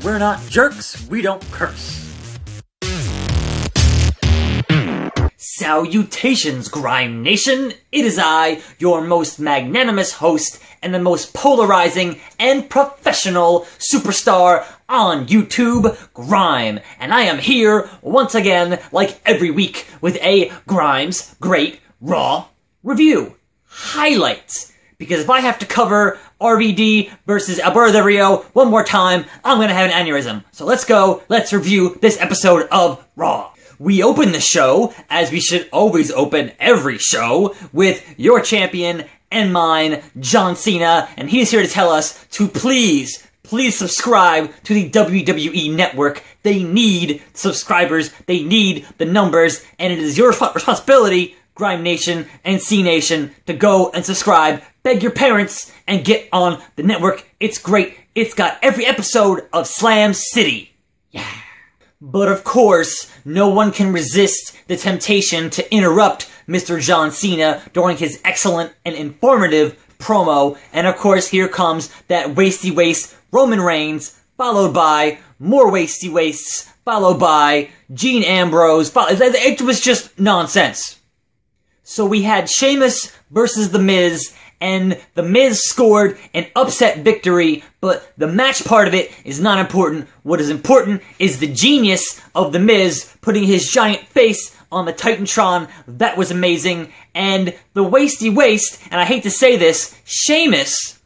We're not jerks, we don't curse. Salutations, Grime Nation! It is I, your most magnanimous host, and the most polarizing and professional superstar on YouTube, Grime. And I am here, once again, like every week, with a Grime's Great Raw Review. Highlights. Because if I have to cover RVD versus Alberto Del Rio one more time, I'm gonna have an aneurysm. So let's go, let's review this episode of Raw. We open the show, as we should always open every show, with your champion and mine, John Cena, and he's here to tell us to please subscribe to the WWE Network. They need subscribers, they need the numbers, and it is your responsibility, Grime Nation and C Nation, to go and subscribe, beg your parents, and get on the network. It's great. It's got every episode of Slam City. Yeah. But of course, no one can resist the temptation to interrupt Mr. John Cena during his excellent and informative promo. And of course, here comes that wasty waste Roman Reigns, followed by more wasty wastes, followed by Dean Ambrose. It was just nonsense. So we had Sheamus versus The Miz, and The Miz scored an upset victory, but the match part of it is not important. What is important is the genius of The Miz putting his giant face on the Titantron. That was amazing. And the wasty waste, and I hate to say this, Sheamus,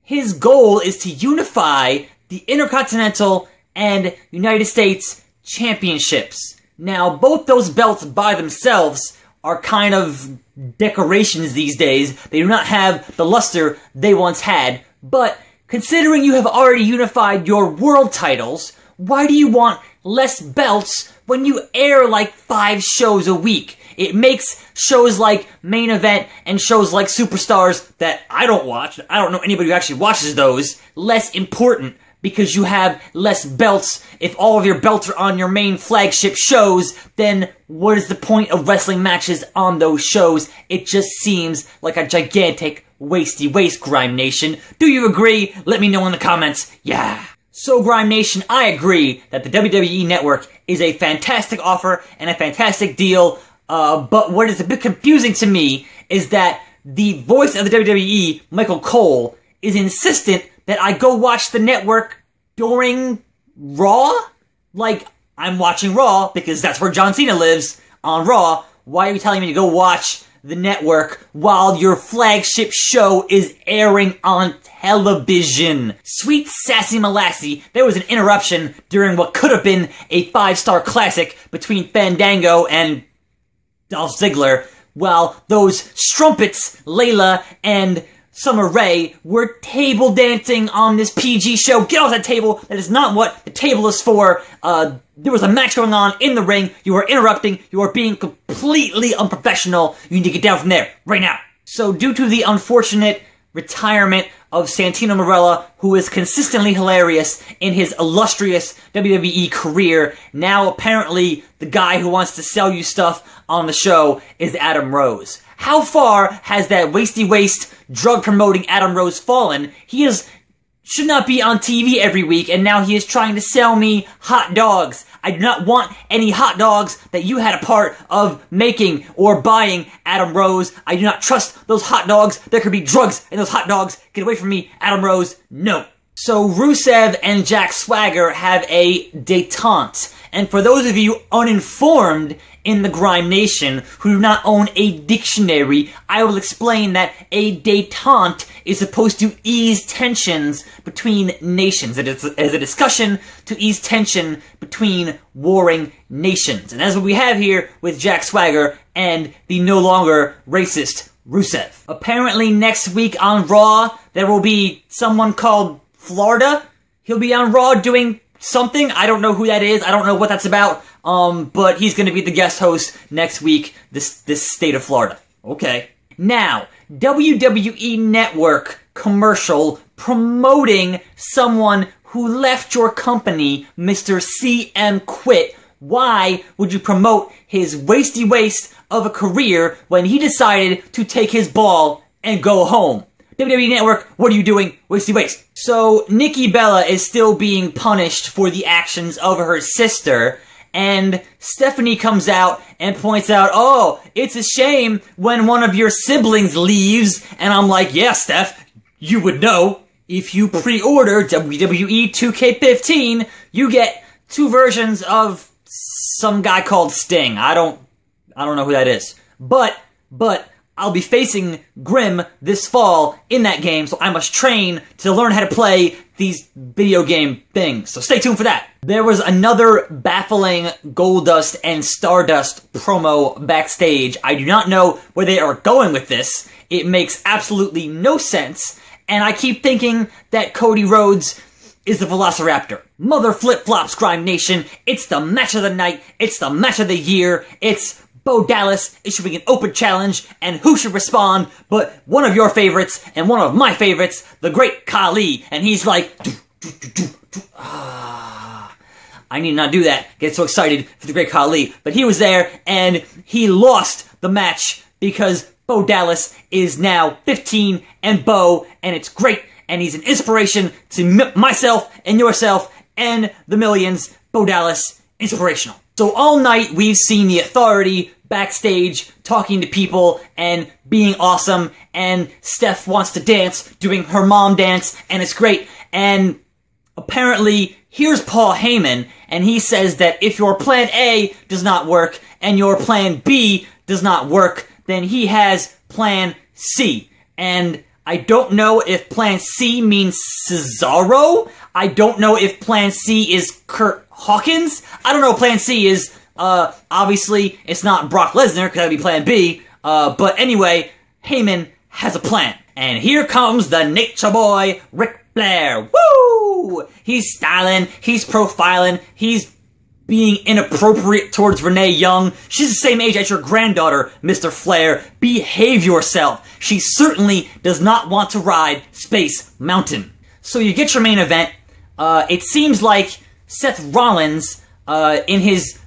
his goal is to unify the Intercontinental and United States Championships. Now, both those belts by themselves are kind of decorations these days. They do not have the luster they once had. But considering you have already unified your world titles, why do you want less belts when you air like 5 shows a week? It makes shows like Main Event and shows like Superstars that I don't watch, I don't know anybody who actually watches those, less important. Because you have less belts. If all of your belts are on your main flagship shows, then what is the point of wrestling matches on those shows? It just seems like a gigantic wasty waste, Grime Nation. Do you agree? Let me know in the comments. Yeah. So, Grime Nation, I agree that the WWE Network is a fantastic offer and a fantastic deal. But what is a bit confusing to me is that the voice of the WWE, Michael Cole, is insistent that I go watch the network during Raw? Like, I'm watching Raw because that's where John Cena lives, on Raw. Why are you telling me to go watch the network while your flagship show is airing on television? Sweet sassy molassie, there was an interruption during what could have been a 5-star classic between Fandango and Dolph Ziggler, while those strumpets, Layla and Summer Rae, were table dancing on this PG show. Get off that table. That is not what the table is for. There was a match going on in the ring. You are interrupting. You are being completely unprofessional. You need to get down from there right now. So due to the unfortunate retirement of Santino Marella, who is consistently hilarious in his illustrious WWE career, now apparently the guy who wants to sell you stuff on the show is Adam Rose. How far has that wasty waste, drug-promoting Adam Rose fallen? He should not be on TV every week, and now he is trying to sell me hot dogs. I do not want any hot dogs that you had a part of making or buying, Adam Rose. I do not trust those hot dogs. There could be drugs in those hot dogs. Get away from me, Adam Rose. No. So Rusev and Jack Swagger have a détente. And for those of you uninformed in the Grime Nation who do not own a dictionary, I will explain that a détente is supposed to ease tensions between nations. It is a discussion to ease tension between warring nations. And that's what we have here with Jack Swagger and the no longer racist Rusev. Apparently next week on Raw, there will be someone called Florida. He'll be on Raw doing something. I don't know who that is. I don't know what that's about. But he's going to be the guest host next week, this state of Florida. Okay. Now, WWE Network commercial promoting someone who left your company, Mr. CM Quit. Why would you promote his wasty waste of a career when he decided to take his ball and go home? WWE Network, what are you doing? Wasty waste. So, Nikki Bella is still being punished for the actions of her sister, and Stephanie comes out and points out, oh, it's a shame when one of your siblings leaves, and I'm like, yeah, Steph, you would know. If you pre-order WWE 2K15, you get 2 versions of some guy called Sting. I don't know who that is. But I'll be facing Grime this fall in that game, so I must train to learn how to play these video game things. So stay tuned for that. There was another baffling Goldust and Stardust promo backstage. I do not know where they are going with this. It makes absolutely no sense, and I keep thinking that Cody Rhodes is the Velociraptor. Mother flip-flops, Grime Nation. It's the match of the night. It's the match of the year. It's Bo Dallas issuing an open challenge, and who should respond but one of your favorites and one of my favorites, the great Khali. And he's like, I need not do that. Get so excited for the great Khali. But he was there, and he lost the match because Bo Dallas is now 15 and Bo, and it's great, and he's an inspiration to myself and yourself and the millions. Bo Dallas, inspirational. So all night we've seen the Authority backstage talking to people and being awesome, and Steph wants to dance, doing her mom dance, and it's great. And apparently, here's Paul Heyman, and he says that if your plan A does not work and your plan B does not work, then he has plan C. And I don't know if plan C means Cesaro. I don't know if plan C is Kurt Hawkins. I don't know what plan C is. Obviously, it's not Brock Lesnar, because that would be plan B. But anyway, Heyman has a plan. And here comes the Nature Boy, Ric Flair. Woo! He's styling, he's profiling, he's being inappropriate towards Renee Young. She's the same age as your granddaughter, Mr. Flair. Behave yourself. She certainly does not want to ride Space Mountain. So you get your main event. It seems like Seth Rollins, in his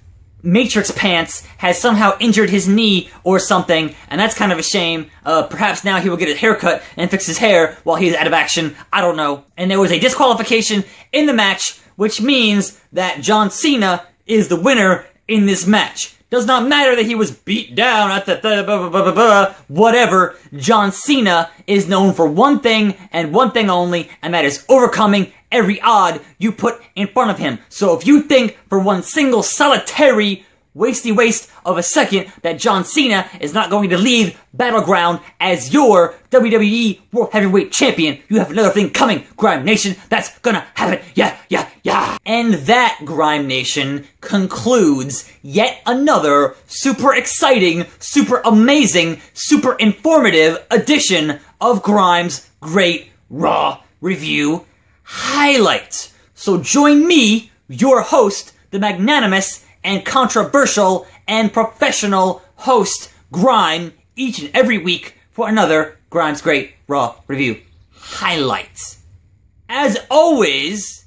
Matrix pants, has somehow injured his knee or something, and that's kind of a shame. Perhaps now he will get his hair cut and fix his hair while he's out of action. I don't know. And there was a disqualification in the match, which means that John Cena is the winner in this match. Does not matter that he was beat down at the whatever. John Cena is known for one thing and one thing only, and that is overcoming every odd you put in front of him. So if you think for one single solitary wasty waste of a second that John Cena is not going to leave Battleground as your WWE World Heavyweight Champion, you have another thing coming, Grime Nation. That's gonna happen. Yeah. And that, Grime Nation, concludes yet another super exciting, super amazing, super informative edition of Grime's Great Raw Review Highlights. So join me, your host, the magnanimous and controversial and professional host, Grime, each and every week for another Grime's Great Raw Review Highlights. As always,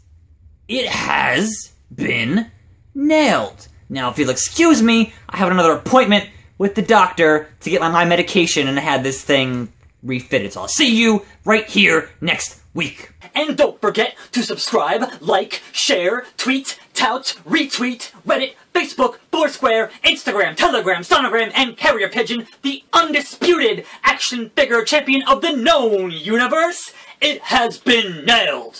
it has been nailed. Now, if you'll excuse me, I have another appointment with the doctor to get my medication and have this thing refitted. So I'll see you right here next week. And don't forget to subscribe, like, share, tweet, tout, retweet, Reddit, Facebook, Foursquare, Instagram, Telegram, Sonogram, and Carrier Pigeon, the undisputed action figure champion of the known universe. It has been nailed.